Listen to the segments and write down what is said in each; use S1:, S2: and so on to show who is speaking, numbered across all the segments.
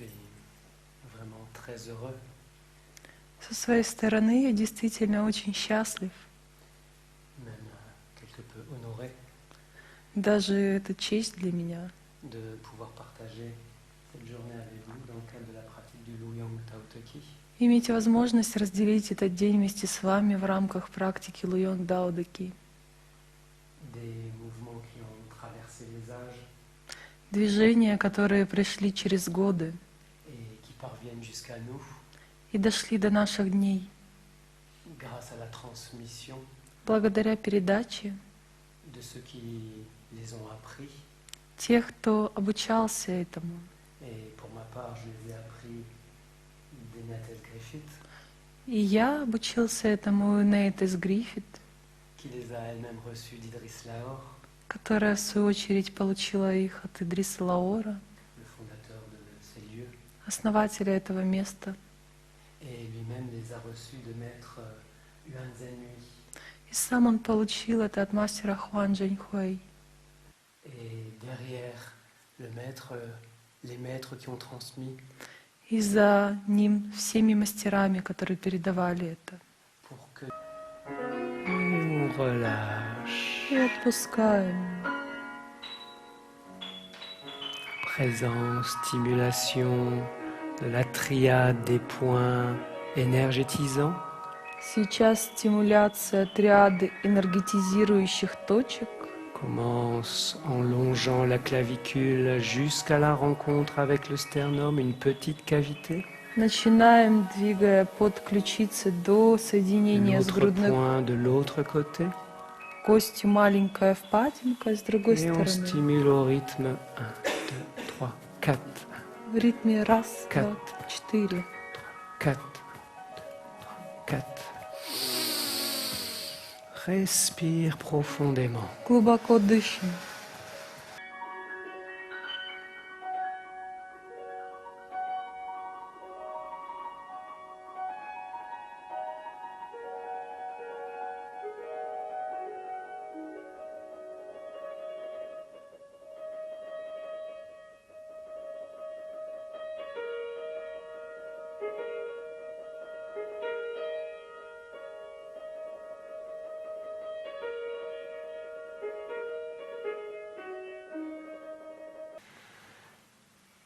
S1: suis vraiment très heureux.
S2: Со своей стороны я действительно очень счастлив.
S1: Même quelque peu honoré
S2: Даже это честь для меня.
S1: de pouvoir partager cette journée avec vous dans le cadre de la pratique du Luyang Tao Te Chi.
S2: Иметь возможность разделить этот день вместе с вами в рамках практики Луйонг Дао Де Ки.
S1: Des mouvements qui ont traversé les âges
S2: Движения, которые пришли через годы
S1: et qui parviennent jusqu'à nous
S2: и дошли до наших дней.
S1: grâce à la transmission
S2: Благодаря передаче
S1: de ceux qui les ont appris.
S2: тех, кто обучался этому.
S1: Et pour ma part, je les ai appris d'Enatel Griffith,
S2: И я обучился этому у Нейтес Гриффит,
S1: qui les a elle-même reçus d'Idriss Lahore,
S2: которая в свою очередь получила их от Идриса Лаора,
S1: le fondateur de ces lieux,
S2: основателя этого места.
S1: et lui-même les a reçus de maître Yuan Zhenhui.
S2: И сам он получил это от мастера Хуан Джэньхуэй.
S1: Et derrière le maître, les maîtres qui ont transmis
S2: И за ним всеми мастерами, которые передавали это.
S1: pour que on relâche.
S2: И отпускаем.
S1: Présence, stimulation de la triade des points énergétisants.
S2: Сейчас стимуляция триады энергетизирующих точек.
S1: Commence en longeant la clavicule jusqu'à la rencontre avec le sternum, une petite cavité.
S2: Начинаем, двигая под ключицы до соединения с
S1: L'autre
S2: грудной
S1: point de l'autre côté.
S2: костью, маленькая впадинка, с другой
S1: Et on
S2: стороны.
S1: stimule au rythme 1, 2, 3, 4,
S2: В ритме раз, два,
S1: Quatre.
S2: четыре.
S1: 4, 4. Respire profondément.
S2: Глубоко дышим.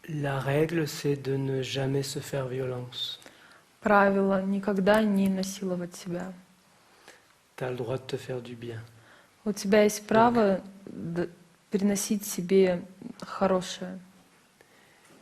S1: La règle, c'est de ne jamais se faire violence.
S2: Правило никогда не насиловать себя.
S1: Tu as le droit de te faire du bien.
S2: У тебя есть право приносить себе хорошее.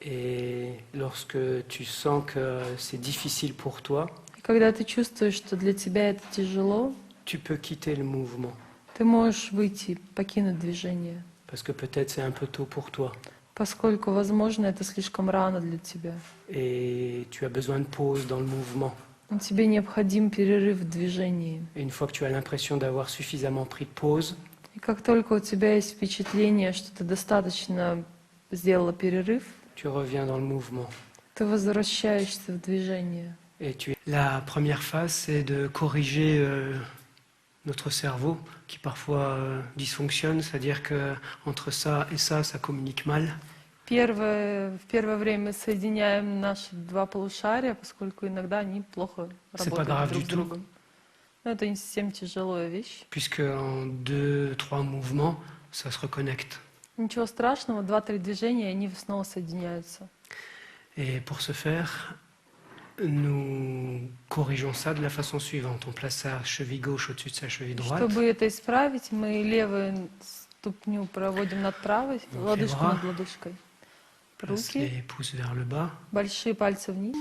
S1: Et lorsque tu sens que c'est difficile pour toi,
S2: И когда ты чувствуешь, что для тебя это тяжело,
S1: tu peux quitter le mouvement.
S2: ты можешь выйти, покинуть движение.
S1: Parce que peut-être c'est un peu tôt pour toi.
S2: Поскольку, возможно, это слишком рано для тебя.
S1: Et tu as besoin de pause dans le mouvement.
S2: Но тебе необходим перерыв в движении.
S1: Et une fois que tu as l'impression d'avoir suffisamment pris de pause,
S2: И как только у тебя есть впечатление, что ты достаточно сделала перерыв,
S1: tu reviens dans le mouvement.
S2: ты возвращаешься в движение.
S1: La première phase, c'est de corriger notre cerveau qui parfois dysfonctionne, c'est-à-dire que entre ça et ça communique mal.
S2: В первое время мы соединяем наши два полушария, поскольку иногда они плохо работают друг с другом. Но это не совсем тяжелая вещь.
S1: Puisque en 2-3 mouvements, ça se reconnecte.
S2: Ничего страшного, 2-3 движения, и они снова соединяются.
S1: Et pour ce faire, nous corrigeons ça de la façon suivante. On place sa cheville gauche au-dessus de sa cheville droite.
S2: Чтобы это исправить, мы левую ступню проводим над правой, лодыжку над лодыжкой.
S1: Place les pouces vers le bas.
S2: Большие пальцы вниз.